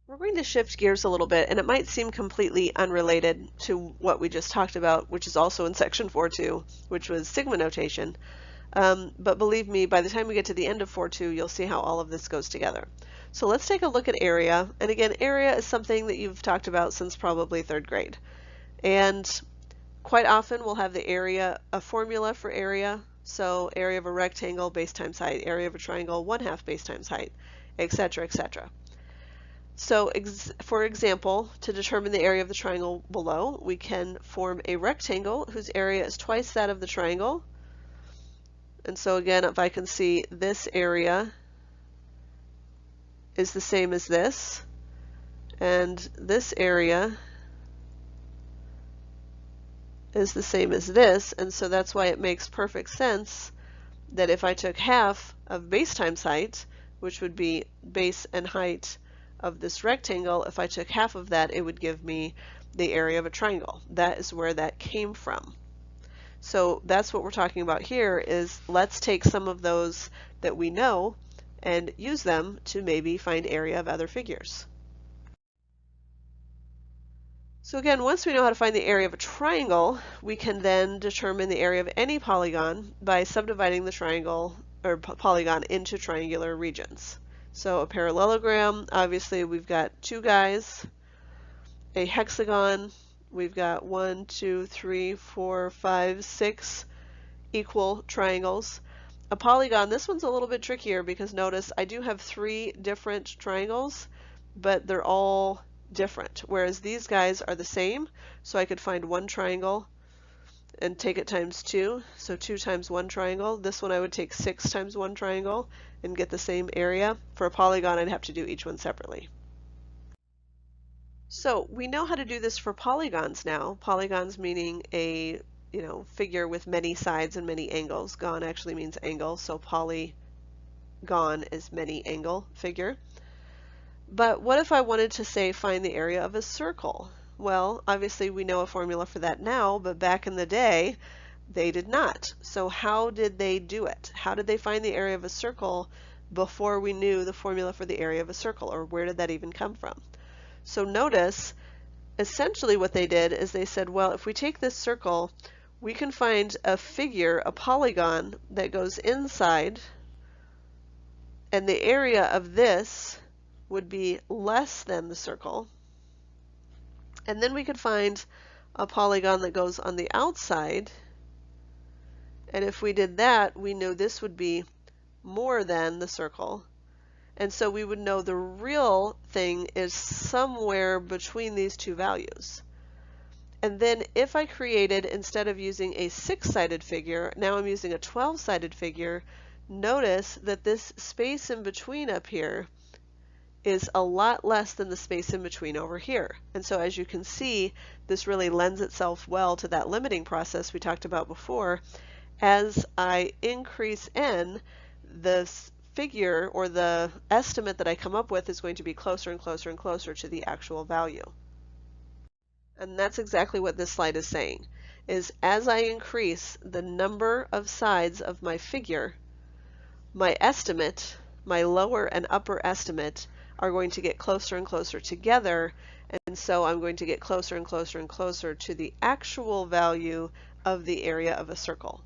We're going to shift gears a little bit, and it might seem completely unrelated to what we just talked about, which is also in section 4.2, which was sigma notation. But believe me, by the time we get to the end of 4.2, you'll see how all of this goes together. So let's take a look at area. And again, area is something that you've talked about since probably 3rd grade. And quite often we'll have the area, a formula for area. So area of a rectangle, base times height, area of a triangle, 1/2 base times height, etc., etc. So for example, to determine the area of the triangle below, we can form a rectangle whose area is twice that of the triangle. And so again, if I can see this area is the same as this, and this area is the same as this, and so that's why it makes perfect sense that if I took half of base times height, which would be base and height of this rectangle, if I took half of that, it would give me the area of a triangle. That is where that came from. So that's what we're talking about here, is let's take some of those that we know and use them to maybe find area of other figures. So again, once we know how to find the area of a triangle, we can then determine the area of any polygon by subdividing the triangle or polygon into triangular regions. So a parallelogram, obviously we've got 2 guys. A hexagon, we've got 1, 2, 3, 4, 5, 6 equal triangles. A polygon, this one's a little bit trickier because notice I do have 3 different triangles, but they're all different, whereas these guys are the same. So I could find 1 triangle and take it times 2, so 2 times 1 triangle. This one I would take 6 times 1 triangle and get the same area. For a polygon, I'd have to do each one separately. So we know how to do this for polygons now. Polygons meaning a figure with many sides and many angles. Gon actually means angle, so polygon is many angle figure. But what if I wanted to say find the area of a circle? Well, obviously we know a formula for that now, but back in the day they did not. So how did they do it? How did they find the area of a circle before we knew the formula for the area of a circle, or where did that even come from? So notice, essentially what they did is they said, well, if we take this circle, we can find a figure, a polygon, that goes inside, and the area of this would be less than the circle. And then we could find a polygon that goes on the outside, and if we did that, we know this would be more than the circle. And so we would know the real thing is somewhere between these 2 values. And then if I created, instead of using a 6-sided figure, now I'm using a 12-sided figure, notice that this space in between up here is a lot less than the space in between over here. And so as you can see, this really lends itself well to that limiting process we talked about before. As I increase n, this figure or the estimate that I come up with is going to be closer and closer and closer to the actual value. And that's exactly what this slide is saying, is as I increase the number of sides of my figure, my estimate, my lower and upper estimate, are going to get closer and closer together, and so I'm going to get closer and closer and closer to the actual value of the area of a circle.